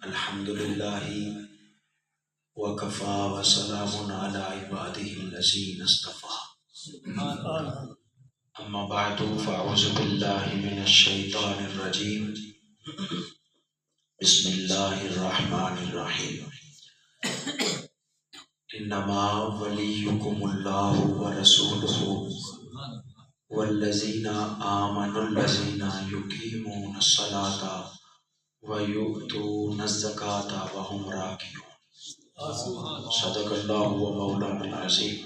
الحمد للہ وکفا وسلام علی عبادہ الذین اصطفى اما بعد فاعوذ باللہ من الشیطان الرجیم بسم اللہ الرحمن الرحیم انما ولیکم اللہ ورسولہ والذین آمنوا الذین یقیمون الصلاۃ وَيُؤْتُونَ الزَّكَاةَ وَهُمْ رَاكِعُونَ صدق اللہ و مولانا العظیم۔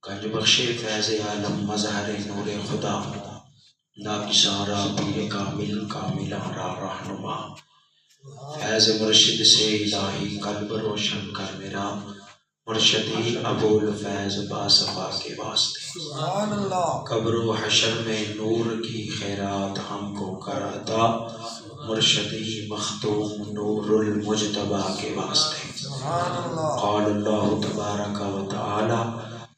گنج بخش فیض عالم مظہر نور خدا ناکسارا پیر کامل کامل را رہنما فیض مرشد سے الہی قلب روشن کر میرا مرشدی ابول فیض باصفا کے واسطے قبر و حشر میں نور کی خیرات ہم کو کر عطا مرشدی مختوم نور المجتبی کے واسطے قال اللہ تبارک و تعالی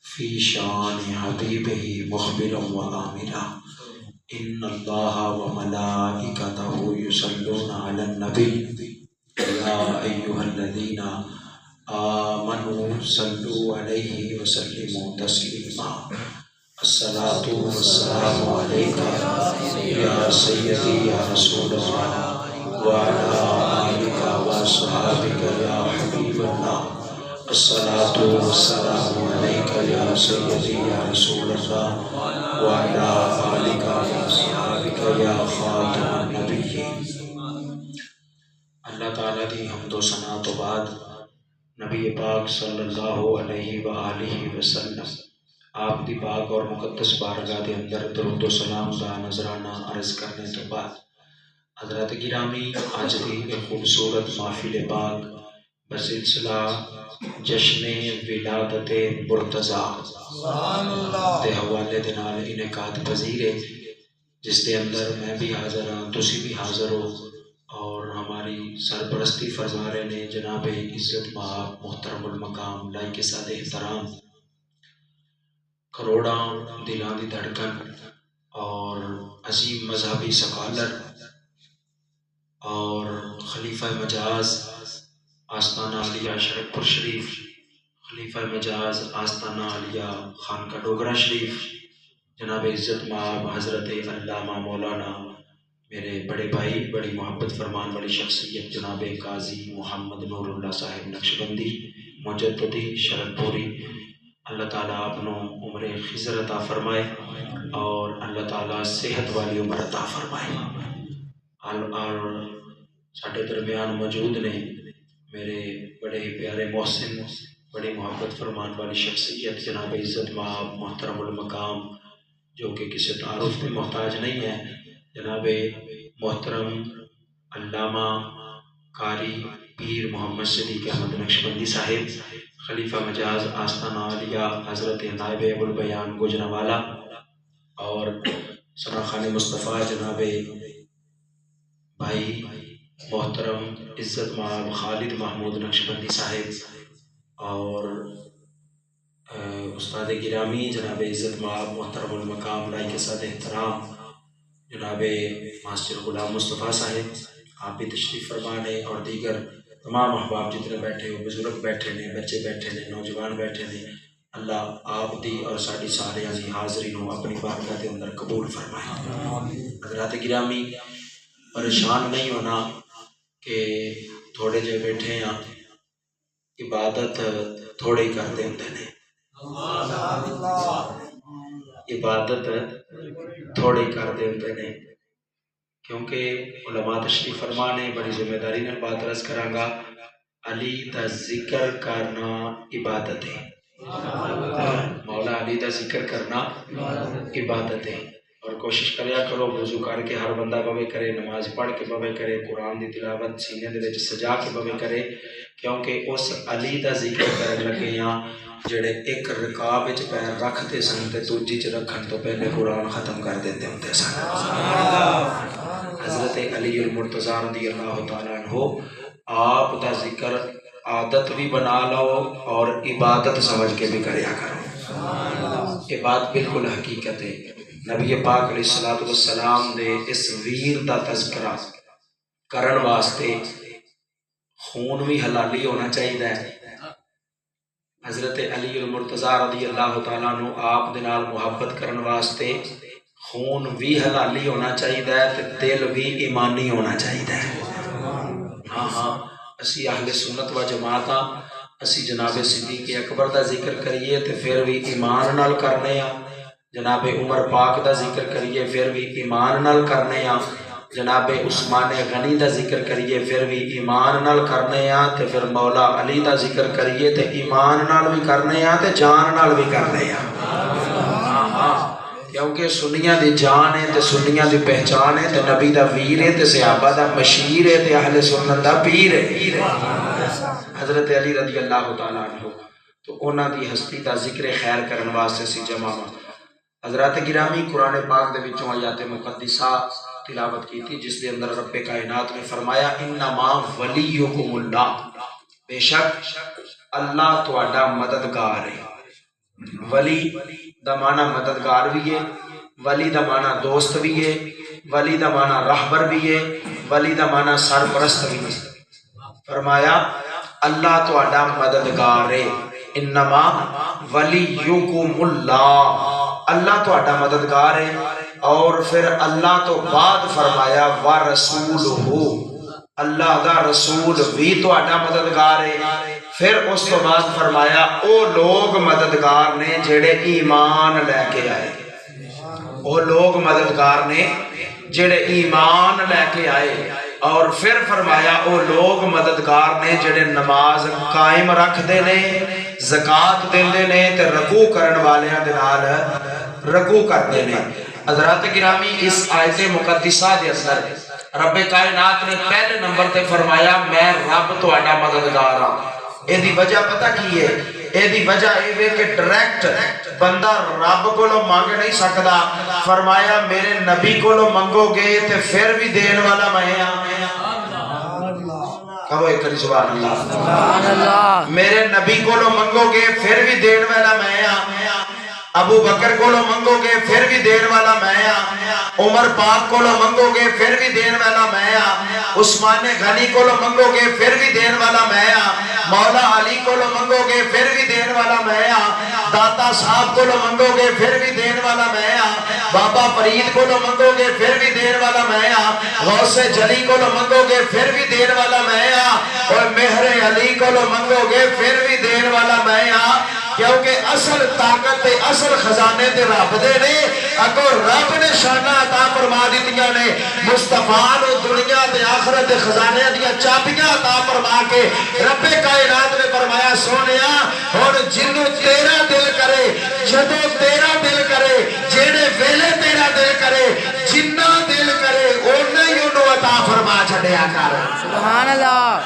فی شان حبیبہ مخبرا و آمرا ان اللہ و ملائکتہ یصلون علی النبی یا ایہا الذین آمنوا صلوا علیہ وسلموا تسلیما الصلاۃ والسلام علیک یا سیدی یا رسول اللہ وعلی آلک واصحابک یا حبیب اللہ الصلاۃ والسلام علیک یا سیدی یا رسول اللہ وعلی آلک واصحابک یا خاتم النبیین۔ اللہ تعالیٰ دی حمد و ثنا تو بعد نبی پاک صلی اللہ علیہ وآلہ وسلم آپ دی پاک اور مقدس بارگاہ دے اندر درود و سلام دا نذرانہ عرض کرنے تو بعد حضرات گرامی آج دی ایک خوبصورت محفل پاک بسلسلہ جشن ولادت مرتضیٰ دے حوالے دے نال انعقاد پذیر ہے، جس دے اندر میں بھی حاضر ہاں، تسی بھی حاضر ہو، اور ہماری سرپرستی فرما رہے نے جناب عزت مآب محترم المقام لائق صد احترام کروڑاں دلاں دی دھڑکن اور عظیم مذہبی سکالر اور خلیفہ مجاز آستانہ عالیہ شرک پور شریف، خلیفہ مجاز آستانہ عالیہ خانقاہ ڈوگرہ شریف، جناب عزت مآب حضرت علامہ مولانا میرے بڑے بھائی، بڑی محبت فرمان والی شخصیت جناب قاضی محمد نور اللہ صاحب نقشبندی مجددی شرک پوری، اللہ تعالیٰ اپنوں عمر خضر عطا فرمائے اور اللہ تعالیٰ صحت والی عمر عطا فرمائے۔ اور ساڈے درمیان موجود نے میرے بڑے ہی پیارے محسن، بڑی محبت فرمان والی شخصیت جناب عزت مآب محترم المقام، جو کہ کسی تعارف میں محتاج نہیں ہے، جناب محترم علامہ قاری پیر محمد صدیق احمد نقشبندی صاحب، خلیفہ مجاز آستانہ عالیہ حضرت نائب ابوالبیان گوجرانوالا، اور ثناخان مصطفیٰ جناب بھائی محترم عزت مآب خالد محمود نقشبندی صاحب، اور استاد گرامی جناب عزت مآب محترم المقام لائق صد احترام جناب ماسٹر غلام مصطفیٰ صاحب، آپ بھی تشریف فرمانے، اور دیگر تمام احباب جتنے بیٹھے ہو، بزرگ بیٹھے نے، بچے بیٹھے نے، نوجوان بیٹھے نے، اللہ آپ دی اور ساری سارے دی حاضرین ہو اپنی بارگاہ کے اندر قبول فرمائے۔ حضرات گرامی، پریشان نہیں ہونا کہ تھوڑے جے بیٹھے ہیں، عبادت تھوڑے ہی کرتے ہوتے ہیں، عبادت تھوڑے ہی کرتے ہوتے ہیں، کیونکہ علماء تشریف فرمانے بڑی ذمہ داری نے بات عرض کراں گا، علی دا ذکر کرنا عبادت ہے، مولا علی دا ذکر کرنا عبادت ہے، اور کوشش کریا کرو وضو کر کے ہر بندہ بوے کرے، نماز پڑھ کے بوے کرے، قرآن دی تلاوت سینے دے وچ سجا کے بوے کرے، کیونکہ اس علی دا ذکر کرن لگے ہاں جڑے ایک رکاب وچ پیر رکھتے سن تے دوجی چ رکھن تو پہلے قرآن ختم کر دیتے ہوندے سن۔ حضرت علی المرتضیٰ رضی اللہ تعالیٰ عنہ، آپ دا ذکر عادت بھی بنا لو اور عبادت سمجھ کے بھی کریا کرو، یہ بات بالکل حقیقت ہے۔ نبی پاک علیہ السلام دے اس ویر دا تذکرہ کرن واسطے خون بھی حلالی ہونا چاہیے. حضرت علی المرتضیٰ رضی اللہ تعالیٰ عنہ آپ دے نال محبت کرن واسطے خون بھی حلالی ہونا چاہیے تے دل بھی ایمانی ہونا چاہیے. ہاں ہاں اسی اہل سنت و جماعت ہاں. اسی جناب صدیق اکبر دا ذکر کریے تے پھر بھی ایمان نال کرنے ہاں. جناب عمر پاک دا ذکر کریے پھر بھی ایمان نال کرنے ہاں. جناب عثمان غنی دا ذکر کریے پھر بھی ایمان نال کرنے ہاں. تے پھر مولا علی دا ذکر کریے تے ایمان نال بھی کرنے ہاں تے جان نال بھی کرنے ہاں. ہاں ہاں کیونکہ سنیاں دی جان ہے تے سنیاں دی پہچان ہے تے نبی دا ویر ہے تے صحابہ دا مشیر ہے تے اہل سنت دا پیر ہے حضرت علی رضی اللہ تعالیٰ عنہ. تو انہاں دی ہستی دا ذکر خیر کرن واسطے سی جمع. حضرات گرامی قرآن پاک دے وچوں آیات مقدسہ تلاوت کی تھی جس دے اندر رب کائنات نے فرمایا انما ولیکم اللہ، بے شک اللہ تہاڈا مددگار ہے. ولی دا معنی مددگار بھی ہے، ولی دا معنی دوست بھی ہے، ولی دا معنی رہبر بھی ہے، ولی دا معنی سرپرست بھی ہے. فرمایا اللہ تہاڈا مددگار ہے. انما ولیکم اللہ، اللہ تہاڈا مددگار ہے. اور پھر اللہ تو بعد فرمایا وَرَسُولُهُ، اللہ دا رسول بھی تہاڈا مددگار ہے. پھر اس تو بعد فرمایا او لوگ مددگار نے جڑے ایمان لے کے آئے. او لوگ مددگار نے جڑے ایمان لے کے آئے. اور پھر فرمایا او لوگ مددگار نے جڑے نماز قائم رکھ دے نے، زکوٰۃ دیندے نے تے رکوع کرن والیاں دے نال رکوع کردے نے. حضرات گرامی اس آیت مقدسہ دے اندر رب کائنات نے پہلے نمبر تے فرمایا میں رب تہاڈا مددگار ہاں. اے دی وجہ پتہ کی ہے؟ اے دی وجہ اے کہ ڈائریکٹ بندہ رب کولو مانگ نہیں سکدا. فرمایا میرے نبی کولو منگو گے تے پھر بھی دین والا میں ہاں. کہو ایک کری سبحان اللہ. میرے نبی کولو منگو گے پھر بھی دین والا میں ہاں. ابو بکر کولو منگو گے پھر بھی دین والا میں ہاں. عمر پاک کولو منگو گے پھر بھی دین والا میں ہاں. عثمان غنی کولو منگو گے پھر بھی دین والا میں ہاں. مولا علی کولو منگو گے پھر بھی دین والا میں ہاں. داتا صاحب کولو منگو گے پھر بھی دین والا میں ہاں. بابا فرید کولو منگو گے پھر بھی دین والا میں ہاں. غوث جلی کولو منگو گے پھر بھی دین والا میں ہاں. اور مہر علی کولو منگو گے پھر بھی دین والا میں ہاں. کیونکہ اصل طاقت تے اصل خزانے تے رب دے نے. اگو رب نے شانہ عطا فرما دیتیاں نے. مصطفیٰ نو دنیا تے آخرت دے خزانے دیا چابیاں عطا فرما کے رب کائنات نے فرمایا سونیا ہن جنوں تیرا دل کرے، جدوں تیرا دل کرے، جیڑے ویلے تیرا دل کرے، جنہ دل کرے اونا ہی انہوں عطا فرما چھڑیا کر. سبحان اللہ.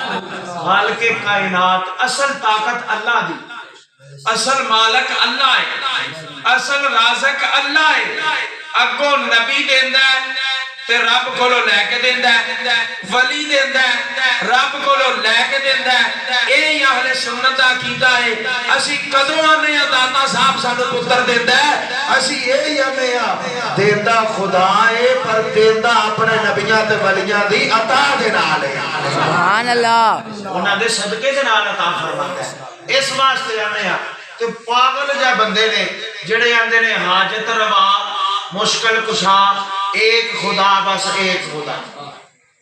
خالق کائنات اصل طاقت اللہ دی، اصل مالک اللہ ہے، اصل رازق اللہ ہے. اگو نبی دیندا ہے تے رب کولو لے کے دیندا ہے، ولی دیندا ہے رب کولو لے کے دیندا ہے. اے اہل سنت دا عقیدہ ہے. اسی کدوں آنے داتا صاحب سانو پتر دیندا ہے، اسی اے آنے دیندا خدا ہے پر دیندا اپنے نبیاں تے ولیاں دی عطا دے نال ہے. سبحان اللہ. انہاں دے صدقے دے نال عطا فرماتا ہے. اس واسطے آنے ہاں تو پاگل جا بندے نے جڑے آندے نے حاجت روا مشکل کشا ایک خدا بس ایک خدا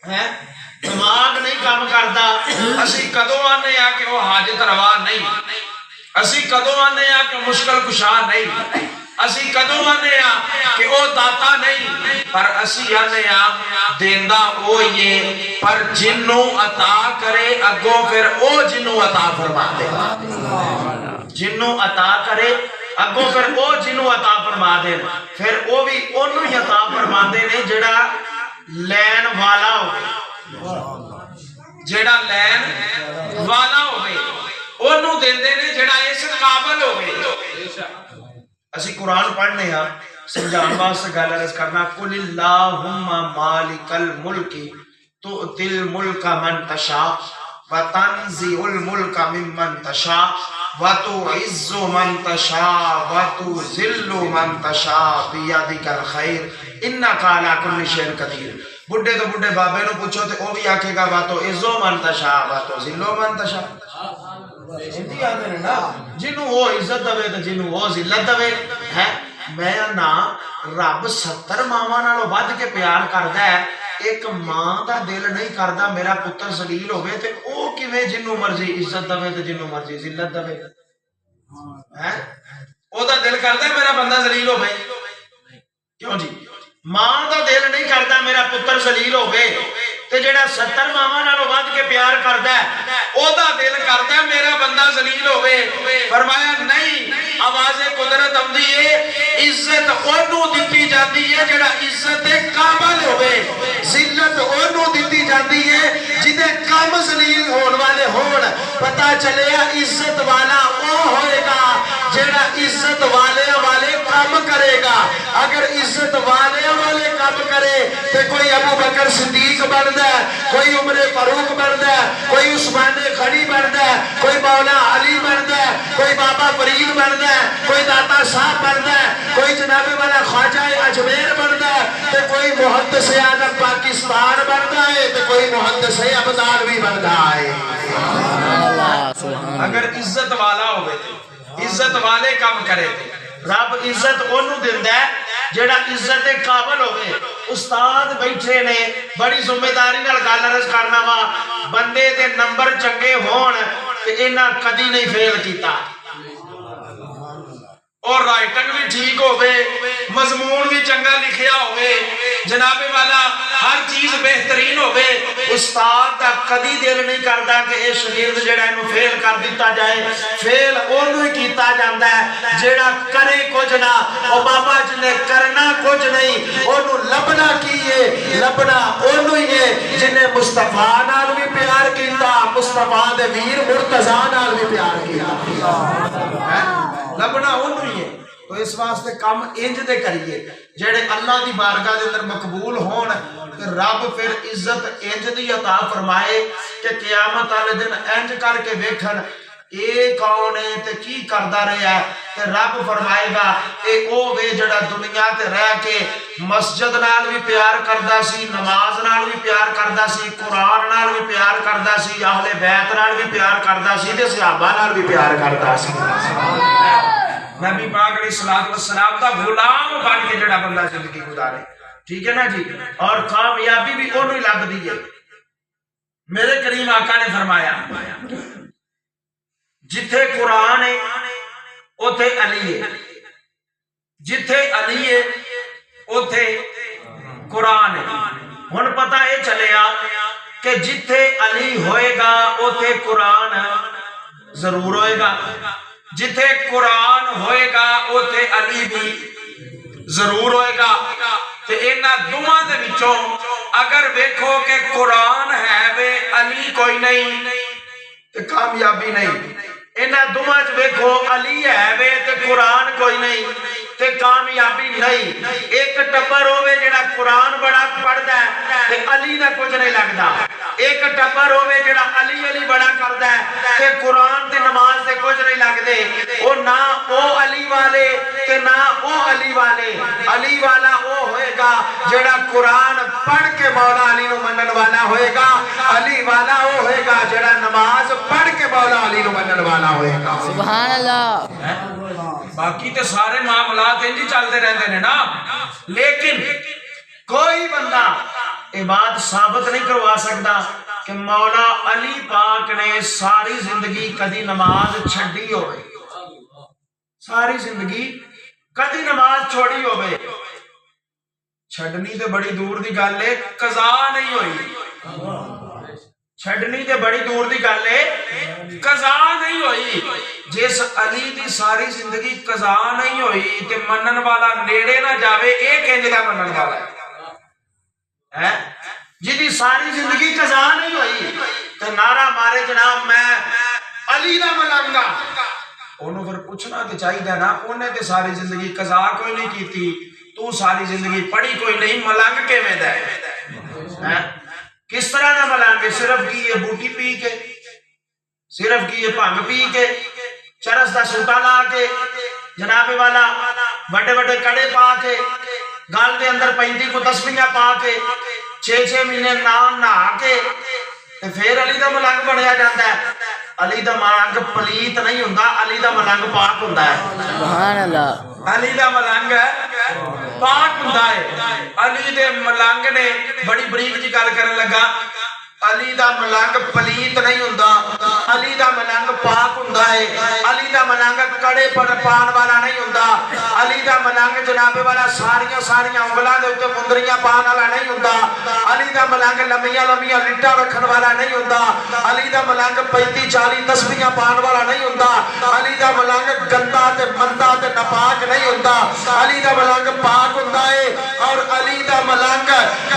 ہے. دماغ نہیں کام کردا. اسی کدوں آنے ہاں کہ وہ حاجت روا نہیں، اسی کدوں آنے ہاں کہ مشکل کشا نہیں، اسی کدوں آنے ہاں کہ وہ داتا نہیں، پر اسی آنے ہاں دیندا وہ یہ پر جنوں عطا کرے اگوں پھر او جنوں عطا فرما دے. جنوں عطا کرے اگوں پھر او جنوں عطا فرما دے. پھر او بھی انہوں ہی عطا فرما دے نے جڑا لین والا ہوئے، جڑا لین والا ہوئے انہوں دیندے نے جڑا اس قابل ہوئے. اسی قرآن پڑھنے ہاں سمجھان واسطے گل عرض کرنا قل اللہم مالک الملک تؤتی الملک من تشاء وتنزع الملک ممن تشاء وتعز من تشاء وتذل من تشاء بیدک الخیر انک علی کل شیء قدیر. بڈھے تو بڈھے بابے نو پوچھو تے او بھی آکھے گا واتو عزو من تشا واتو ذلو من تشا. ہندی آدھے نے نا جنوں وہ عزت دوے تے جنوں وہ ذلت دوے ہے. میں نا رب 70 ماواں نالوں ود کے پیار کردا ہے. ایک ماں دا دل نہیں کردا میرا پتر ذلیل ہوئے تے او کیویں جنوں مرضی عزت دوے تے جنوں مرضی ذلت دوے ہے. او دا دل کردا میرا بندہ ذلیل ہوئے کیوں جی. ماں دا دل نہیں کردا میرا پتر ذلیل ہوئے تے جڑا 70 ماواں نالوں ود کے پیار کردا ہے او دا دل کردا میرا بندہ ذلیل ہوئے. فرمایا نہیں آواز قدرت آندی ہے عزت اونوں دتی جاندی ہے جڑا عزت دے قابل ہوئے. ذلت اونوں دتی جاندی ہے جدے کم ذلیل ہون والے ہون. پتہ چلیا عزت والا او ہوئے گا جڑا عزت والے کام کرے گا. اگر عزت والے کام کرے تے کوئی ابو بکر صدیق بندا ہے, کوئی عمر فاروق بندا ہے, کوئی عثمان غنی بندا ہے, کوئی مولا علی بندا ہے, کوئی بابا فرید بندا ہے, کوئی داتا صاحب بندا ہے, کوئی جناب والا خواجہ اجمیر بندا ہے, تے کوئی محدث اعظم پاکستان بندا ہے, تے کوئی محدث ابدال بھی بندا ہے. اگر عزت والا ہوئے عزت والے کام کرے رب عزت اونوں دیندا ہے جڑا عزت دے قابل ہوئے. استاد بیٹھے نے بڑی ذمہ داری نال گل عرض کرنا وا بندے دے نمبر چنگے ہون تے انہاں کدی نہیں فیل کیتا اور رائٹنگ بھی ٹھیک ہوئے مضمون بھی چنگا لکھیا ہوئے جناب والا ہر چیز بہترین ہوئے. استاد دا کدی دل نہیں کردا کہ اے شاگرد جڑا اینو فیل کر دیتا جائے. فیل اونوں ہی کیتا جاندا ہے جڑا کرے کچھ نہ. او بابا جی نے کرنا کچھ نہیں اونوں لبنا کیے لبنا اونوں ہی ہے جنے مصطفیٰ نال بھی پیار کیتا مصطفیٰ دے ویر مرتضیٰ نال بھی پیار کیتا. لبنا اونوں ہی ہے. تو اس واسطے کام انج دے کریے جڑے اللہ دی بارگاہ دے اندر مقبول ہون تے رب پھر عزت انج دی عطا فرمائے کہ قیامت والے دن انج کر کے ویکھن اے کون ہے تے کی کردا رہیا ہے. تے رب فرمائے گا اے او وے جڑا دنیا تے رہ کے مسجد نال بھی پیار کردا سی, نماز نال بھی پیار کردا سی, قرآن نال بھی پیار کردا سی, اہل بیت نال بھی پیار کردا سی تے صحابہ نال بھی پیار کردا سی. نبی پاک علیہ الصلوۃ والسلام دا غلام بن کے جڑا بندہ زندگی گزارے ٹھیک ہے نا جی. اور کامیابی بھی اونوں ہی لب دی ہے. میرے کریم آقا نے فرمایا جتھے قرآن ہے اوتھے علی ہے, جتھے علی ہے اوتھے قرآن ہے. ہن پتہ یہ چلیا کہ جتھے علی ہوئے گا اوتھے قرآن ضرور ہوئے گا, جتھے قرآن ہوئے گا اوتھے علی بھی ضرور ہوئے گا. تے انہاں دوواں دے وچوں اگر ویکھو کہ قرآن ہے وے علی کوئی نہیں تے کامیابی نہیں. انہاں دوواں وچ ویکھو علی ہے وے تے قرآن کوئی نہیں تے کامیابی نہیں. ایک ٹبر ہوے جڑا قرآن بڑا پڑھدا ہے تے علی دا کچھ نہیں لگدا. ایک ٹبر ہوے جڑا علی بڑا کردا ہے تے قرآن تے نماز تے کچھ نہیں لگدے. او نہ او علی والے تے نہ او علی والے. علی والا او ہوئے گا جڑا قرآن پڑھ کے مولا علی نو منن والا ہوئے گا. علی والا او ہوئے گا جڑا نماز پڑھ کے مولا علی نو منن والا ہوئے گا. سبحان اللہ. باقی تے سارے معاملات انجی چلتے رہتے ہیں نا, لیکن کوئی بندہ یہ بات ثابت نہیں کروا سکتا کہ مولا علی پاک نے ساری زندگی کدی نماز چھڑی ہوئے, ساری زندگی کدی نماز چھوڑی ہوئے. چھڑنی تے بڑی دور دی گل ہے, قضا نہیں ہوئی. چھڑنی تے بڑی دور دی گل ہے, قضا نہیں ہوئی. جس علی دی ساری زندگی قضا نہیں ہوئی تے منن والا نیڑے نہ جاوے ایک انج دا منن والا ہے جی ساری زندگی قضا نہیں ہوئی تے نعرہ مارے جناب میں علی دا مناں گا. انہوں پھر پوچھنا تے چاہیے نا, انہیں تے ساری زندگی قضا کوئی نہیں کیتی, تو ساری زندگی پڑھی کوئی نہیں, ملنگ کیویں دا ہے؟ کس طرح نہ ملانگے؟ صرف کی یہ بوٹی پی کے, صرف کی یہ بھنگ پی کے, چرس دا سوٹا لا کے, جناب والا بڑے بڑے کڑے پا کے, گال دے اندر 35 کو تسبیحاں پا کے, 6 ਮਹੀਨੇ ਨਹਾ ਕੇ ਤੇ ਫਿਰ ਅਲੀ ਦਾ ਮਲੰਗ ਬਣਿਆ ਜਾਂਦਾ ਹੈ। ਅਲੀ ਦਾ ਮਲੰਗ ਪਲੀਤ ਨਹੀਂ ਹੁੰਦਾ, ਅਲੀ ਦਾ ਮਲੰਗ ਪਾਕ ਹੁੰਦਾ ਹੈ। ਸੁਭਾਨ ਅੱਲਾਹ। ਅਲੀ ਦਾ ਮਲੰਗ ਪਾਕ ਹੁੰਦਾ ਹੈ। ਅਲੀ ਦੇ ਮਲੰਗ ਨੇ ਬੜੀ ਬਰੀਕ ਜੀ ਗੱਲ ਕਰਨ ਲੱਗਾ, ਅਲੀ ਦਾ ਮਲੰਗ ਪਲੀਤ ਨਹੀਂ ਹੁੰਦਾ, ਅਲੀ ਦਾ ਮਲੰਗ ਪਾਕ ਹੁੰਦਾ ਹੈ। ਅਲੀ ਦਾ ਮਲੰਗ ਕੜੇ ਪਾਣ ਵਾਲਾ ਨਹੀਂ ਹੁੰਦਾ, ਅਲੀ ਦਾ ਮਲੰਗ ਜਨਾਬੇ ਵਾਲਾ ਸਾਰੀਆਂ ਉਂਗਲਾਂ ਦੇ ਉੱਤੇ ਮੁੰਦਰੀਆਂ ਪਾਣ ਵਾਲਾ ਨਹੀਂ ਹੁੰਦਾ, ਅਲੀ ਦਾ ਮਲੰਗ ਲੰਮੀਆਂ ਲਿੱਟਾਂ ਰੱਖਣ ਵਾਲਾ ਨਹੀਂ ਹੁੰਦਾ, ਅਲੀ ਦਾ ਮਲੰਗ 35-40 ਤਸਬੀਹਾਂ ਪਾਣ ਵਾਲਾ ਨਹੀਂ ਹੁੰਦਾ, ਅਲੀ ਦਾ ਮਲੰਗ ਗੰਦਾ ਤੇ ਮੰਦਾ ਤੇ ਨਾਪਾਕ ਨਹੀਂ ਹੁੰਦਾ, ਅਲੀ ਦਾ ਮਲੰਗ ਪਾਕ ਹੁੰਦਾ ਹੈ। ਔਰ ਅਲੀ ਦਾ ਮਲੰਗ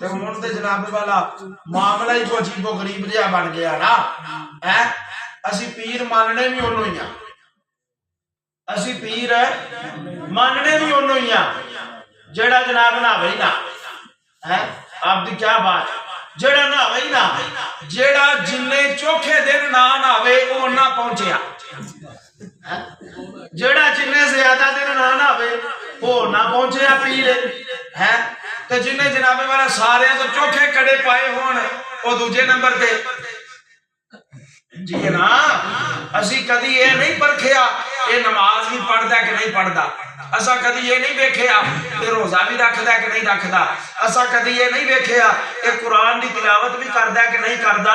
ਤੇ ਹੁਣ ਤੇ ਜਨਾਬ ਵਾਲਾ ਮਾਮਲਾ ਹੀ ਕੋਈ ਅਜੀਬੋ ਗਰੀਬ ਜਿਹਾ ਬਣ ਗਿਆ ਨਾ ਹੈ। ਅਸੀਂ ਪੀਰ ਮੰਨਣੇ ਵੀ ਉਹਨੂੰ ਹੀ ਆ, ਅਸੀਂ ਪੀਰ ਮੰਨਣੇ ਵੀ ਉਹਨੂੰ ਹੀ ਆ ਜਿਹੜਾ ਜਨਾਬ ਨਹਾਵੇ ਹੀ ਨਾ ਹੈ। ਆਪ ਦੀ ਕੀ ਬਾਤ, ਜਿਹੜਾ ਨਹਾਵੇ ਹੀ ਨਾ, ਜਿਹੜਾ ਜਿੰਨੇ ਚੋਖੇ ਦਿਨ ਨਾ ਨਹਾਵੇ ਉਹ ਨਾ ਪਹੁੰਚਿਆ, ਜਿਹੜਾ ਜਿੰਨੇ ਜ਼ਿਆਦਾ ਦਿਨ ਨਾ ਨਹਾਵੇ ਉਹ ਨਾ ਪਹੁੰਚਿਆ ਪੀਰ ਹੈ। ਤੇ ਜਿੰਨੇ ਜਨਾਬੇ ਵਾਲਾ ਸਾਰਿਆਂ ਤੋਂ ਚੋਖੇ ਕੜੇ ਪਾਏ ਹੋਣ ਉਹ ਦੂਜੇ ਨੰਬਰ ਤੇ ਜੀ ਨਾ। ਅਸੀਂ ਕਦੀ ਇਹ ਨਹੀਂ ਪਰਖਿਆ ਇਹ ਨਮਾਜ਼ ਵੀ ਪੜਦਾ ਕਿ ਨਹੀਂ ਪੜਦਾ, ਅਸਾਂ ਕਦੀ ਇਹ ਨਹੀਂ ਵੇਖਿਆ ਇਹ ਰੋਜ਼ਾ ਵੀ ਰੱਖਦਾ ਕਿ ਨਹੀਂ ਰੱਖਦਾ, ਅਸਾਂ ਕਦੀ ਇਹ ਨਹੀਂ ਵੇਖਿਆ ਇਹ ਕੁਰਾਨ ਦੀ ਤਿਲਾਵਤ ਵੀ ਕਰਦਾ ਕਿ ਨਹੀਂ ਕਰਦਾ।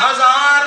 1000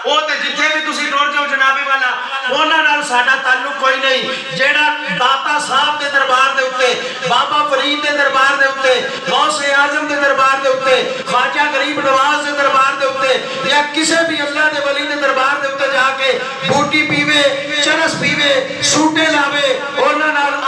ਉਹ ਤੇ ਜਿੱਥੇ ਵੀ ਤੁਸੀਂ ਟੁਰ ਜਾਓ ਜਨਾਬੇ ਵਾਲਾ ਉਹਨਾਂ ਨਾਲ ਸਾਡਾ ਤਾਲੁਕ ਕੋਈ ਨਹੀਂ। ਜਿਹੜਾ ਦਾਤਾ ਸਾਹਿਬ ਦੇ ਦਰਬਾਰ ਦੇ ਉੱਤੇ, ਬਾਬਾ ਫਰੀਦ ਦੇ ਦਰਬਾਰ ਦੇ ਉੱਤੇ, ਗੌਸੇ ਆਜ਼ਮ ਦੇ ਦਰਬਾਰ ਦੇ ਉੱਤੇ, ਖਾਜਾ ਗਰੀਬ ਨਵਾਜ਼ ਦੇ ਦਰਬਾਰ ਦੇ ਉੱਤੇ ਜਾਂ ਕਿਸੇ ਵੀ ਅੱਲਾਹ ਦੇ ਵਲੀ ਦੇ ਦਰਬਾਰ ਦੇ ਉੱਤੇ ਜਾ ਕੇ ਬੂਟੀ ਪੀਵੇ, ਚਰਸ ਪੀਵੇ, ਸੂਟੇ ਲਾਵੇ, ਉਹਨਾਂ ਨਾਲ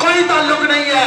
ਕੋਈ ਤਾਲੁਕ ਨਹੀਂ ਹੈ।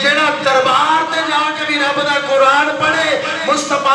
ਜਿਹੜਾ ਦਰਬਾਰ ਤੇ ਜਾ ਕੇ ਵੀ ਰੱਬ ਦਾ ਕੁਰਾਨ ਪੜ੍ਹੇ, ਮੁਸਤਫਾ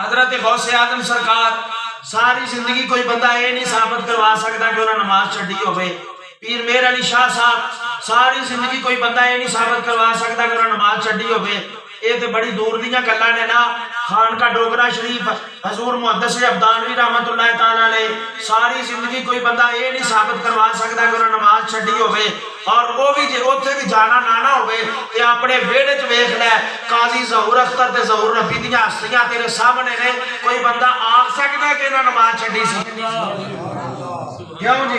حضرت غوث اعظم سرکار ساری زندگی کوئی بندہ یہ نہیں ثابت کروا سکتا کہ انہوں نے نماز چھڈی ہوئے. پیر مہر علی شاہ صاحب ساری زندگی کوئی بندہ یہ نہیں ثابت کروا سکتا کہ انہوں نے نماز چھڈی ہوئے. یہ تو بڑی دور دیاں گلاں نے نا. خان کا ڈوگرا شریف حضور محدث عبدانوی رحمت اللہ تعالیٰ نے ساری زندگی کوئی بندہ یہ نہیں ثابت کروا سکتا کہ انہوں نے نماز چھڈی ہوئے. اور وہ بھی جے اوتھے بھی جانا نانا ہوئے تے اپنے ویڑے چ ویکھ لے قاضی ظہور اختر تے ظہور ربی دیاں ہستیاں تیرے سامنے نے. کوئی بندہ آکھ سکدا ہے کہ انہوں نے نماز چھڈی سی؟ کیوں جی؟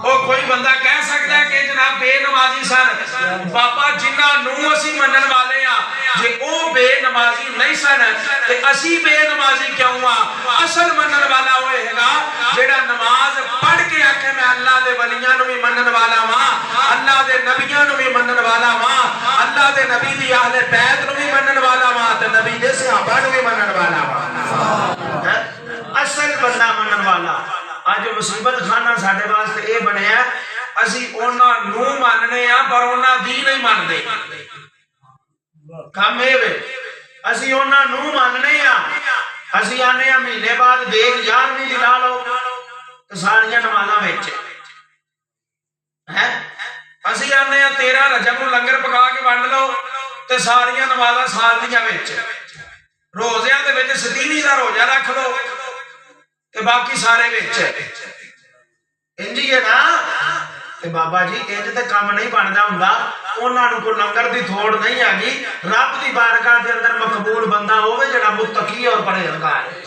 وہ کوئی بندہ کہہ سکتا ہے کہ جناب بے نمازی سن. بابا جنہاں نوں اسی منن والے ہاں جے او بے نمازی نہیں سن تے اسی بے نمازی کیوں ہاں؟ اصل منن والا ہوئے گا جیڑا نماز پڑھ کے آکھے میں اللہ دے ولیاں نوں بھی منن والا ہاں, اللہ دے نبیاں نوں بھی منن والا ہاں, اللہ دے نبی دی اہل بیت نوں بھی منن والا ہاں تے نبی دے صحابہ نوں بھی منن والا ہاں. اصل بندہ منن والا. آج مصیبت خانہ ساڑھے واسطے اے بنے ہیں اسی اونا نو ماننے ہیں پر اونا دی نہیں مان دے. کم ہے وے اسی اونا نو ماننے ہیں اسی آنے ہیں مہینے بعد دیکھ جان بھی دلا لو تو ساڑھیاں نمازہ بیچے اسی آنے ہیں 13 رجب نو لنگر پکا کے بانڈ لو تو ساڑھیاں نمازہ سال دیاں بیچے. روزیاں دے بیچے ستیویں دا روزہ رکھ لو تے باقی سارے بیچے. انجی ہے نا تے بابا جی انج تے کام نہیں بندا ہوندا. انہاں نوں کوئی لنگر دی تھوڑ نہیں آگی. رب دی بارگاہ دے اندر مقبول بندہ ہوے جڑا متقی اور پرہیزگار ہے.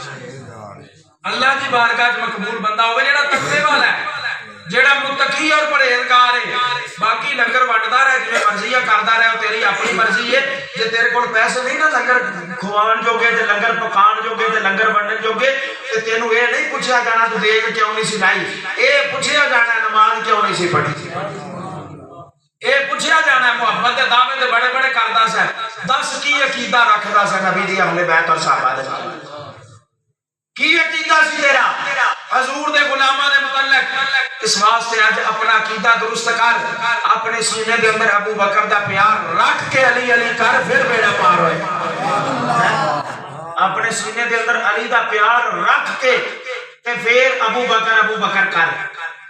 اللہ دی بارگاہ وچ مقبول بندہ ہوے جڑا تقوی والا ہے, جڑا متقی اور پرہیزگار ہے. باقی لنگر وڈدا رہے جویں مرضی ہے کردا رہے تیری اپنی مرضی ہے. جے تیرے کول پیسے نہیں نا لنگر کھوان جوگے تے لنگر پکان جوگے تے لنگر بنڈن جوگے تے تینوں اے نہیں پوچھیا جانا تو دیکھ کیوں نہیں سی لائی. اے پوچھیا جانا نماز کیوں نہیں سی پڑھی. اے پوچھیا جانا محبت دے دعوے تے بڑے بڑے کردا سا. دس کی عقیدہ رکھدا سا نبی دی اہل بیت اور صحابہ دے بارے کی عقیدہ سی تیرا حضور دے غلاماں دے متعلق؟ اس واسطے آج اپنا عقیدہ درست کر. اپنے سینے دے اندر ابو بکر دا پیار رکھ کے علی علی کر پھر بیڑا پار ہوئے. اپنے سینے دے اندر علی دا پیار رکھ کے تے پھر ابو بکر کر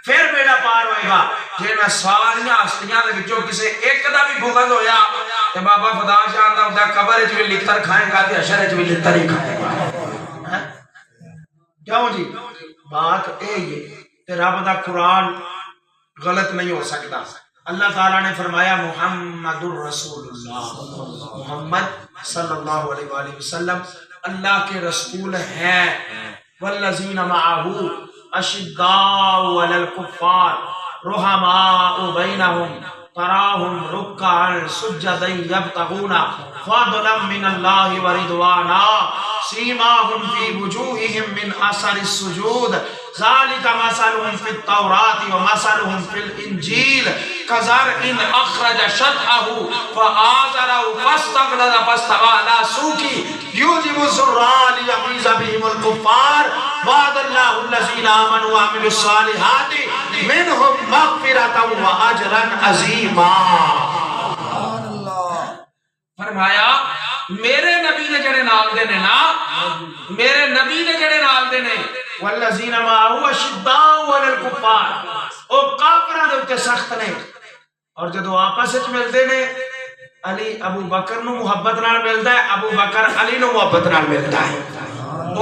پھر بیڑا پار ہوئے گا. جے میں ساریاں ہستیاں دے وچوں کسے ایک دا بھی بغض ہویا تے بابا خدا جاندا ہوندا قبر وچ بھی لتر کھائے گا تے حشر وچ بھی لتر ہی کھائے گا. کیوں جی؟ بات اے یہ تے رب دا قرآن غلط نہیں ہو سکتا. اللہ تعالیٰ نے فرمایا محمد الرسول اللہ, محمد صلی اللہ علیہ وآلہ وسلم اللہ کے رسول ہیں. والذین معہو اشداء علی الکفار رحماء بینہم تراہم رکعا سجدا یبتغون فضلا من اللہ ورضوانا سیماہم فی وجوہہم من اثر السجود ذالک مثلہم فی التوراۃ ومثلہم فی الانجیل کزرع اخرج شطأہ فآزرہ فاستغلظ فاستوى علی سوقہ یعجب الزراء لیغیظ بہم الکفار وعد اللہ الذین آمنوا وعملوا الصالحات منہم مغفرۃ واجرا عظیما. فرمایا میرے نبی نے جڑے نال دے نے نا, میرے نبی نے جڑے نال دے نے والذین معہو اشداء علی الکفار, او کافراں دے اوتے سخت نے. اور جدو آپس وچ ملدے نے علی ابو بکر نو محبت نال ملدا ہے, ابو بکر علی نو محبت نال ملدا ہے.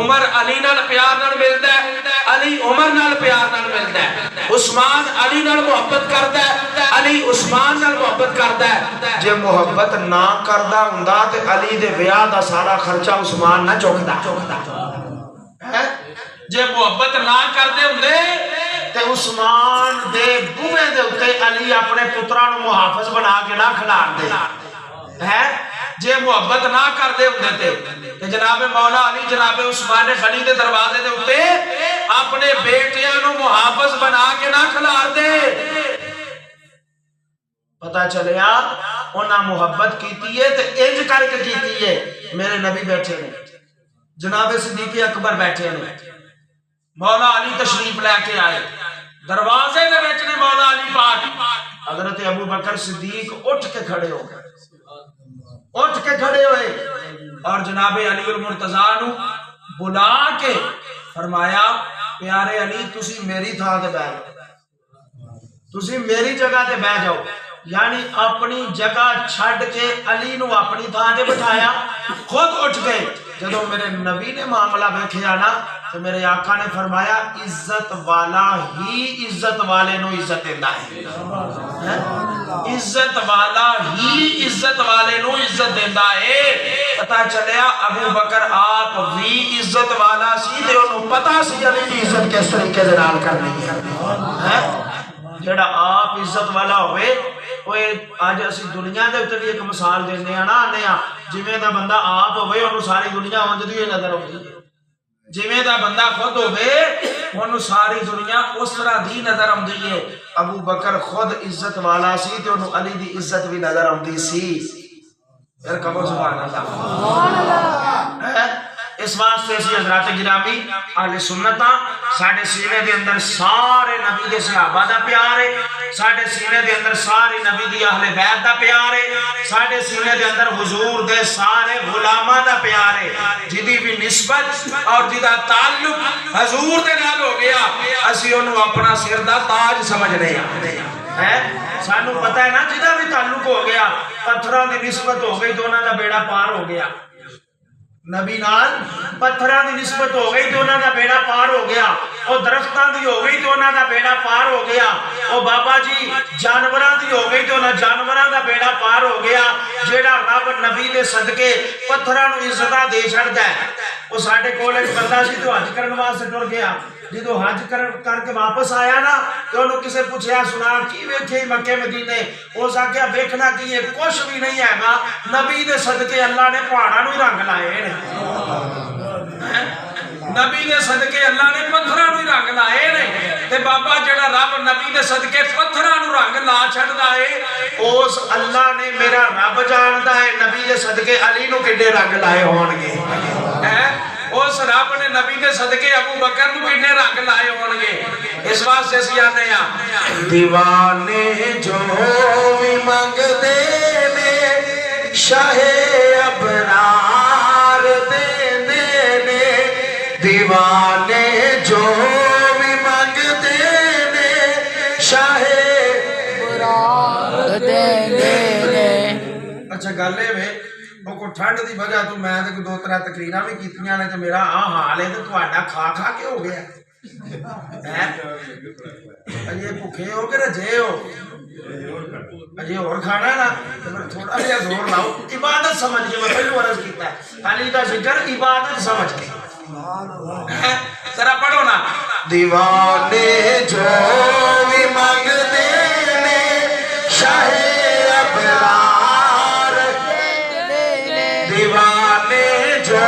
عمر علی نال پیار نال ملدا ہے, علی عمر نال پیار نال ملدا ہے. عثمان علی نال محبت کردا ہے, علی عثمان نال محبت کردا ہے. جے محبت نہ کردا ہوندا تے علی دے ویاہ دا سارا خرچہ عثمان نہ چکدا. جے محبت نہ کردے ہوندے تے عثمان دے بوئے دے اوتے علی اپنے پتراں نو محافظ بنا کے نہ کھلار دے. جے محبت نہ کردے ہوندے تے جناب مولا علی جناب عثمان غنی دے دروازے دے اوتے اپنے بیٹیاں نو محافظ بنا کے نہ کھلار دے. پتہ چلیا انہاں محبت کیتی ہے تے انج کر کے کیتی ہے. میرے نبی بیٹھے نے, جناب صدیق اکبر بیٹھے نے, مولا علی تشریف لے کے آئے, دروازے دے وچ نے مولا علی پاک. حضرت ابو بکر صدیق اٹھ کے کھڑے ہو گئے, اٹھ کے کھڑے ہوئے اور جناب علی المرتضیٰ نو بلا کے فرمایا پیارے علی تسی میری تھان تے بیٹھ جاؤ، تسی میری جگہ تے بیٹھ جاؤ، یعنی اپنی جگہ چھڈ کے علی نو اپنی تھان تے بٹھایا، خود اٹھ گئے۔ جدو میرے نبی نے معاملہ دیکھیا نا تو میرے آقا نے فرمایا عزت والا ہی عزت والے نو عزت دیندا ہے، عزت والا ہی عزت والے نو عزت دیندا ہے۔ پتہ چلیا ابو بکر آپ بھی عزت والا سی تے انہوں پتہ سی علی دی عزت کس طریقے دے نال کرنی ہے۔ جڑا آپ عزت والا ہوئے وہ آج اسی دنیا دے تے بھی ایک مثال دینے ہیں نا، آنے ہیں جویں دا بندہ آپ ہوئے انہوں ساری دنیا اونج دی نظر ہوئی ہے، جویں دا بندہ خود ہوئے انہوں ساری دنیا اس طرح دی نظر آندی ہے۔ ابو بکر خود عزت والا سی تے انہوں علی دی عزت بھی نظر آندی سی۔ پھر کہو سبحان اللہ۔ اس واسطے سی حضرات گرامی اہل سنتاں ساڈے سینے دے اندر سارے نبی دے صحابہ دا پیار ہے، ساڈے سینے دے اندر سارے نبی دی اہل بیت دا پیار ہے، ساڈے سینے دے اندر حضور دے سارے غلاماں دا پیار ہے۔ جدی بھی نسبت اور جدا تعلق حضور دے نال ہو گیا اسی انہوں اپنا سر دا تاج سمجھنے ہیں۔ سانو پتہ ہے نا جدا بھی تعلق ہو گیا پتھراں دی نسبت ہو گئی تو انہاں دا بیڑا پار ہو گیا، نبی نال پتھراں دی نسبت ہو گئی تو انہاں دا بیڑا پار ہو گیا، اور درختاں دی ہو گئی تو انہاں دا بیڑا پار ہو گیا، اور بابا جی جانوراں دی ہو گئی تو انہاں جانوراں دا بیڑا پار ہو گیا۔ جیڑا رب نبی دے صدقے پتھراں نو عزتاں دے چھڑدا ہے وہ ساڈے کول ایک بندہ سی تو حج کرن واسطے ٹر گیا، جدو حج کر کے واپس آیا نا تو انہوں کسے پوچھیا سنا کی ویکھے مکے مدینے، اس آگیا ویکھنا کی ہے کچھ بھی نہیں ہے گا، نبی دے صدقے اللہ نے پہاڑاں نو رنگ لائے ہیں، نبی دے صدقے اللہ نے پتھراں نو رنگ لائے ہیں۔ تے بابا جڑا رب نبی دے صدقے پتھراں نو رنگ لا چھڑدا ہے اس اللہ نے میرا رب جاندا ہے نبی دے صدقے علی نو کڈے رنگ لائے ہون گے، اس رب نے نبی دے صدقے ابو بکر نو کڈے رنگ لائے ہون گے۔ اس واسطے سی آتے ہیں دیوانے جو بھی منگ دے نے شاہ ابرار دے نے، دیوانے جو بھی منگ دے نے شاہ ابرار دے نے۔ اچھا گلے میں وہ کو ٹھنڈ دی وجہ تو میں تے دو ترے تقریراں بھی کیتیاں نے تے میرا حال ہے تے تہاڈا کھا کھا کے ہو گیا اجے بھوکے ہو کے رجے ہو اجے اور کھانا نا تے پھر تھوڑا جہا زور لاؤ، عبادت سمجھ کے میں پہلو عرض کیتا ہے علی دا ذکر عبادت سمجھ کے ذرا پڑھو نا دیوانے جو بھی مانگتے نے شاہ ابرار، دیوانے جو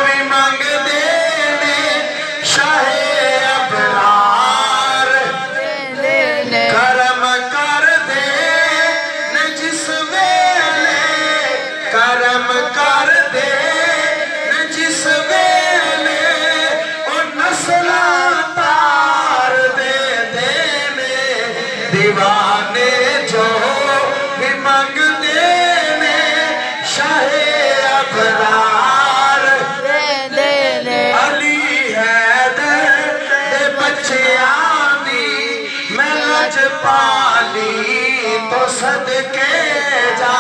بھی مانگتے نے شاہ ابرار، کرم کر دے نہ جس ویلے، کرم کر دے نہ جس ویلے اور نسلہ تار دے دینے، دیوانے جو بھی مانگتے نے شاہ ابرار، علی حیدر دے بچیاں دی میں لج پالی تو صدقے جا،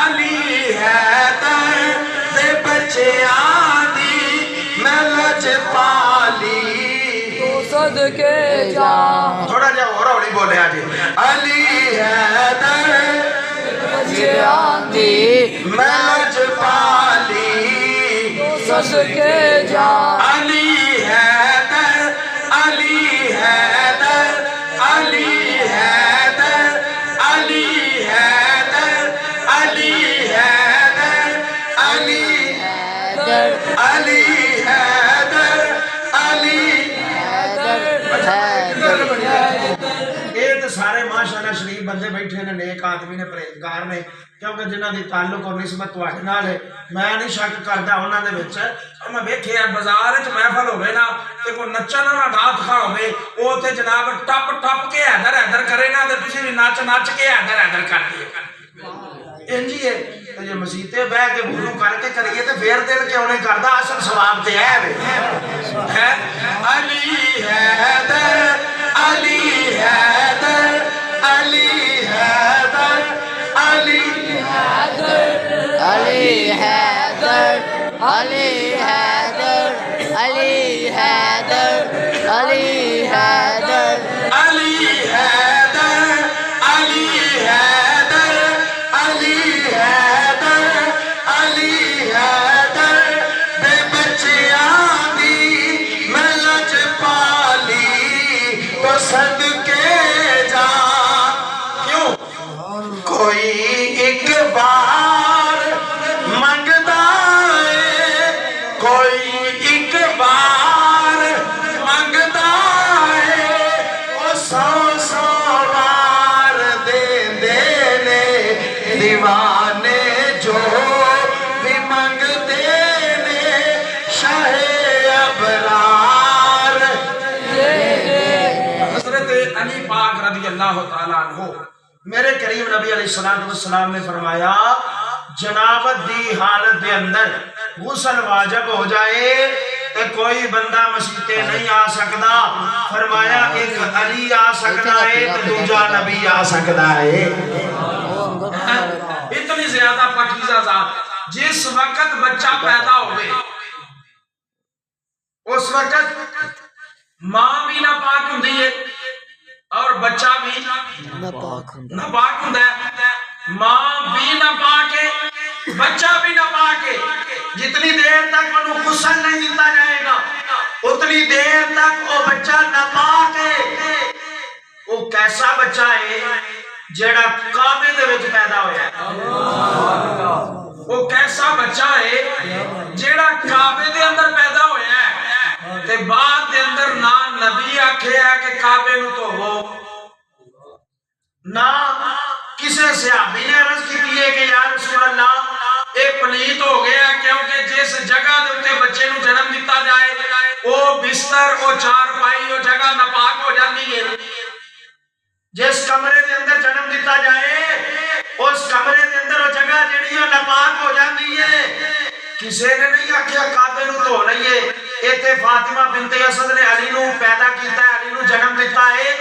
علی حیدر دے بچیاں دی میں لج پالی تو صدقے جا۔ تھوڑا جا اور ہولی بولے آجی علی حیدر بچیاں دی میں لج پالی تو صدقے جا، علی حیدر، علی حیدر، علی حیدر، علی حیدر، علی حیدر، علی حیدر، علی حیدر، علی یہ تو سارے ماشاءاللہ شریف بندے بیٹھے نے، نیک آدمی نے، پرہیزگار نے، کیونکہ جنہاں دی تعلق اور نسبت تواڈے نال ہے میں نہیں شک کردا انہاں دے وچ۔ اور میں ویکھیا بازار وچ محفل ہوے نا تے کوئی نچن والا نعت خواں ہوے او تے جناب ٹپ ٹپ کے حیدر حیدر کرے نا تے تسی بھی نچ نچ کے حیدر حیدر کر دیو، انج ہی ہے تو یہ مسیتے بہ کے وضو کر کے کریے تو پھر دل کیوں نہیں کردا اصل ثواب تے ہے وے علی حیدر علی حیدر علی حیدر علی حیدر علی حیدر علی حیدر علی حیدر علی حیدر علی حیدر علی حیدر علی حیدر علی حیدر بے بچیاں دی میں لج پالی تو صدقے جا کیوں کوئی ایک بار منگدا ہے کوئی ایک بار منگدا ہے وہ سو سو بار دے نے دیوانے جو بھی منگتے نے شاہ ابرار حضرت علی پاک رضی اللہ تعالیٰ عنہ میرے کریم نبی علیہ السلام نے فرمایا جنابت دی حالت دے اندر غسل واجب ہو جائے تو کوئی بندہ مسیتے نہیں آ سکتا فرمایا ایک علی آ سکتا ہے تو دوجا نبی آ سکتا ہے اتنی زیادہ پاکیزہ ذات جس وقت بچہ پیدا ہوئے اس وقت ماں بھی ناپاک ہوندی ہے اور بچہ بھی ناپاک ہوندا ہے ماں بھی ناپاک ہے بچہ بھی ناپاک ہے جتنی دیر تک انہوں غسل نہیں دیتا جائے گا اتنی دیر تک وہ بچہ ناپاک ہے وہ کیسا بچہ ہے جیڑا کعبے دے وچ پیدا ہویا ہے وہ کیسا بچہ ہے جیڑا کعبے دے اندر پیدا ہویا ہے تے بعد دے اندر نہ نبی آکھے ہے کہ کعبے نو تو ہو نہ کسے صحابی نے عرض کی ہے کہ یا رسول اللہ اے پلیت ہو گیا کیونکہ جس جگہ دے اتے بچے نو جنم دیتا جائے وہ بستر وہ چار پائی وہ جگہ ناپاک ہو جاتی ہے جس کمرے دے اندر جنم دیتا جائے اس کمرے دے اندر وہ جگہ جڑی ہے ناپاک ہو جاتی ہے کسی نے نہیں آکھیا کعبے نو دھو لئیے ایتھے فاطمہ بنت اسد نے علی نو پیدا کیتا ہے علی نو جنم دیتا ہے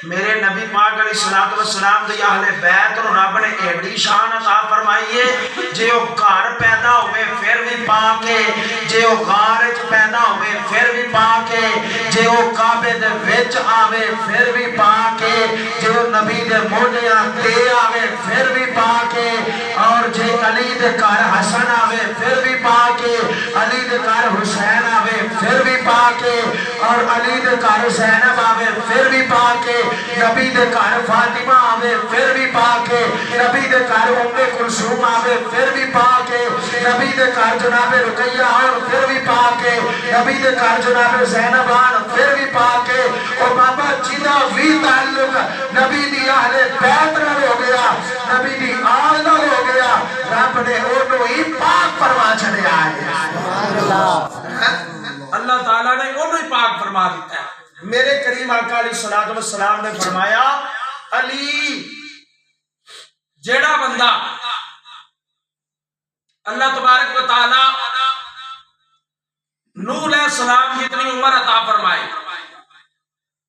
میرے نبی پاک علیہ السلام دی اہل بیت نو رب نے ایڈی شان عطا فرمائی ہے جے او گھر پیدا ہوئے پھر بھی پاک ہے جے او غار وچ پیدا ہوئے پھر بھی پاک ہے جے او کعبے دے وچ آوے پھر بھی پاک ہے جے او نبی دے موڈیاں تے آوے پھر بھی پاک ہے اور جے علی دے گھر حسن آوے پھر بھی پاک ہے علی دے گھر حسین آوے پھر بھی پاک ہے اور علی دے گھر زینب آوے پھر بھی پاک ہے نبی دے گھر فاطمہ آوے پھر بھی پاک ہے نبی دے گھر ام کلثوم آوے پھر بھی پاک ہے نبی دے گھر جناب رقیہ آن پھر بھی پاک ہے نبی دے گھر جناب زینب آن پھر بھی پاک ہے اور بابا جیدہ وی تعلق نبی دی اہل بیت نہ ہو گیا نبی دی آل نہ ہو گیا رب نے انہوں ہی پاک فرما چھڑے آئے اللہ تعالیٰ نے انہوں ہی پاک فرما دیتا ہے میرے کریم آقا علیہ السلام نے فرمایا علی جیڑا بندہ اللہ تبارک و تعالی نوح علیہ السلام جتنی عمر عطا فرمائے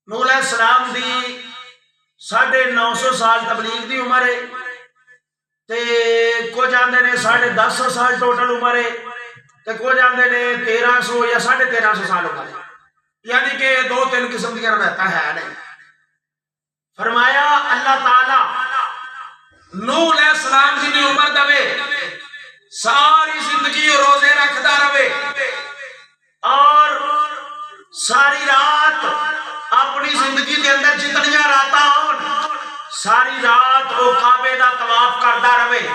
نوح علیہ السلام دی 950 سال تبلیغ دی عمر ہے تے کو جاندے نے 1050 سال ٹوٹل عمر ہے تے کو جاندے نے 1300 یا 1350 سال عمر ہے یعنی کہ 2-3 قسم کی رہتا ہے نہیں فرمایا اللہ تعالی نوح علیہ السلام کی عمر دے ساری زندگی روزے رکھدا رہے اور ساری رات اپنی زندگی کے اندر جتنی رات ہون ساری رات وہ کعبے دا طواف کرتا رہے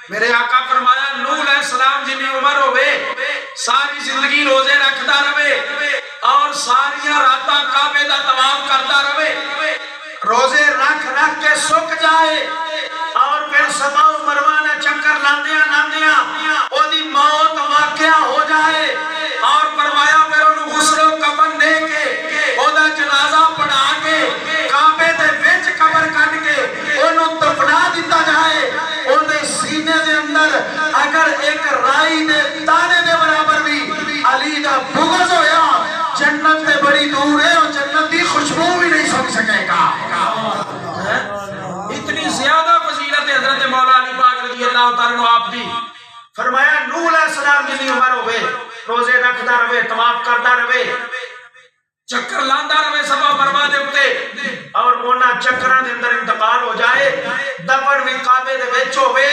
میرے آقا فرمایا نوح علیہ السلام جن عمر ہوئے ساری زندگی روزے رکھتا رہے اور ساری رات کعبے دا طواف کرتا رہے روزے رکھ کے سک جائے اور پھر صفا و مروہ نے چکر لاندیاں او دی موت واقعہ ہو جائے اور فرمایا پھر انہوں غسل و کفن دے کے او دا جنازہ پڑھا کے کعبے دے وچ قبر کٹ کے انہوں دفنا دیتا جائے او دے سینے دے اندر فرمایا نوح علیہ السلام جنی عمر ہوئے روزے رکھدا رہے طواف کردا رہے چکر لاندا رہے صفا مروا دے اوتے اور انہاں چکراں دے اندر انتقال ہو جائے دفن بھی کعبے دے وچ ہوے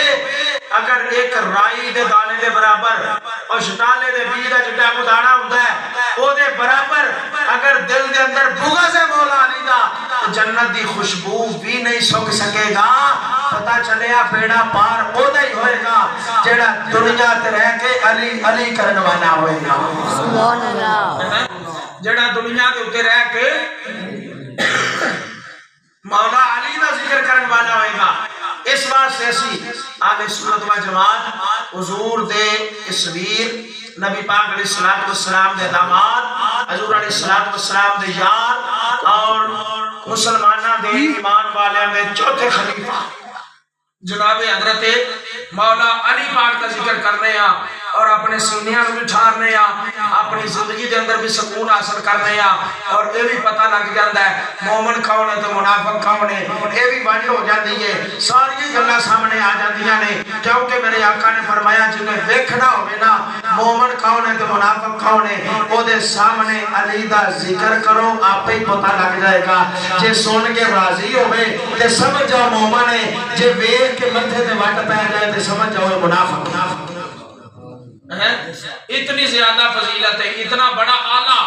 اگر ایک رائی دے دانے دے برابر اور شٹالے دے بیج دا جڈا کو دانا ہوندا ہے او دے برابر اگر دل دے اندر بغض ہے مولا علی دا تو جنت دی خوشبو بھی نہیں سونگ سکے گا پتہ چلیا بیڑا پار اودا ہی ہوئے گا جیڑا دنیا تے رہ کے علی علی کرن والا ہوئے گا سبحان اللہ جڑا دنیا کے اوتے رہ کے مولا علی دا ذکر کرن والا ہوئے گا اس واسطے اسی اہل سنت و جماعت حضور دے اس ویر نبی پاک علیہ الصلوۃ والسلام دے داماد حضور علیہ الصلوۃ والسلام دے یار اور مسلماناں دے ایمان والیاں دے چوتھے خلیفہ جناب حضرت مولا علی پاک کا ذکر کرنے ہیں اور اپنے سینیاں کو بھی ٹھارنے ہیں اپنی زندگی دے اندر بھی سکون حاصل کرنے ہیں اور یہ بھی پتہ لگ جاتا ہے مومن کون ہے تو منافق کون ہے یہ بھی بند ہو جاتی ہے ساری گلاں سامنے آ جاندیاں نے کیونکہ میرے آقا نے فرمایا جنہیں دیکھنا ہوئے نا مومن کون ہے تو منافق کون ہے وہ دے سامنے علی دا ذکر کرو آپ ہی پتہ لگ جائے گا جے سن کے راضی ہوئے تے سمجھ جاؤ مومن ہے جے ویکھ کے متھے تے وٹ پہ جائے تے سمجھ جاؤ منافق اتنی زیادہ فضیلت ہے اتنا بڑا اعلیٰ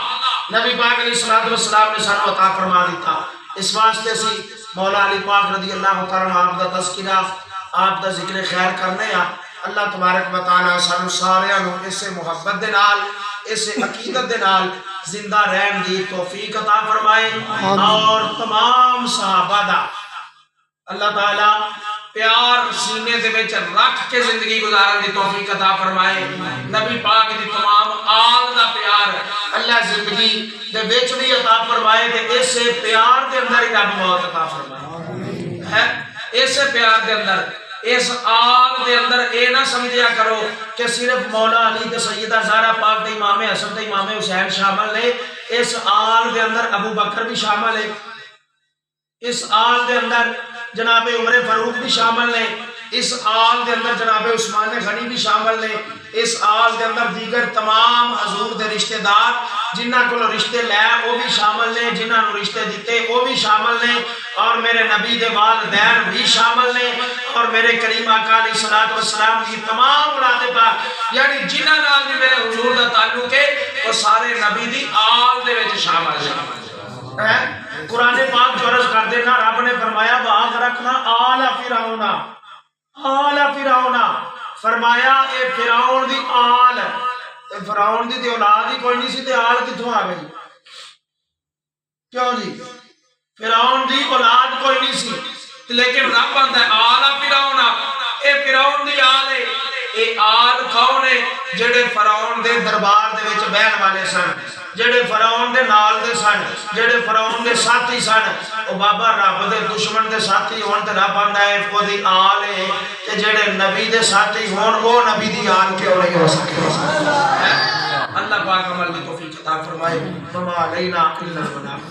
نبی پاک علیہ الصلوۃ والسلام نے سانو عطا فرما دیتا اس واسطے سی مولا علی پاک رضی اللہ تعالیٰ آپ دا تذکرہ آپ دا ذکر خیر کرنے ہیں اللہ تبارک و تعالیٰ سانو سارے نو اس محبت دے نال اس عقیدت دے نال زندہ رہن دی توفیق عطا فرمائے اور تمام صحابہ دا اللہ تعالیٰ پیار سینے دے وچ رکھ کے زندگی گزارن دی توفیق عطا فرمائے نبی پاک دی تمام آل دا پیار اللہ زندگی دے وچ بھی عطا فرمائے تے اس پیار دے اندر ہی رب موت عطا فرمائے ہے اس پیار دے اندر اس آل دے اندر اے نہ سمجھیا کرو کہ صرف مولا علی تے سیدہ زہرا پاک دے امام حسن تے امام حسین شامل نے اس آل دے اندر ابو بکر بھی شامل ہے اس آل دے اندر جناب عمر فاروق بھی شامل نے اس آل دے اندر جناب عثمان غنی بھی شامل نے اس آل دے اندر دیگر تمام حضور دے رشتہ دار جنہاں کو رشتے لے وہ بھی شامل نے جنہاں نو رشتے دیتے وہ بھی شامل نے اور میرے نبی دے والدین بھی شامل نے اور میرے کریم آقا علیہ الصلوۃ والسلام کی تمام اولاد پاک یعنی جنہاں نال بھی میرے حضور دا تعلق ہے وہ سارے نبی دی آل دے وچ شامل ہیں قرآن پاک جو عرض کر دینا رب نے فرمایا وَأَغْرَقْنَا آلَ فِرْعَوْنَ آلَ فِرْعَوْنَ فرمایا اے فرعون دی آل فرعون دی تے اولاد ہی کوئی نہیں سی تے آل کتھوں آ گئی کیوں جی فرعون دی اولاد کوئی نہیں سی لیکن رب آندا ہے آل فرعون اے فرعون دی آل ہے اے آل کون ہے جڑے فرعون دے دربار دے وچ بیٹھن والے سن جڑے فرعون دے نال دے سن جڑے فرعون دے ساتھی سن او بابا رب دے دشمن دے ساتھی ہون تے رب آندا ہے او دی آل ہے تے جڑے نبی دے ساتھی ہون او نبی دی آل کیوں نہیں ہو سکے اللہ پاک عمل دی توفیق عطا فرمائے وما علینا الا البلاغ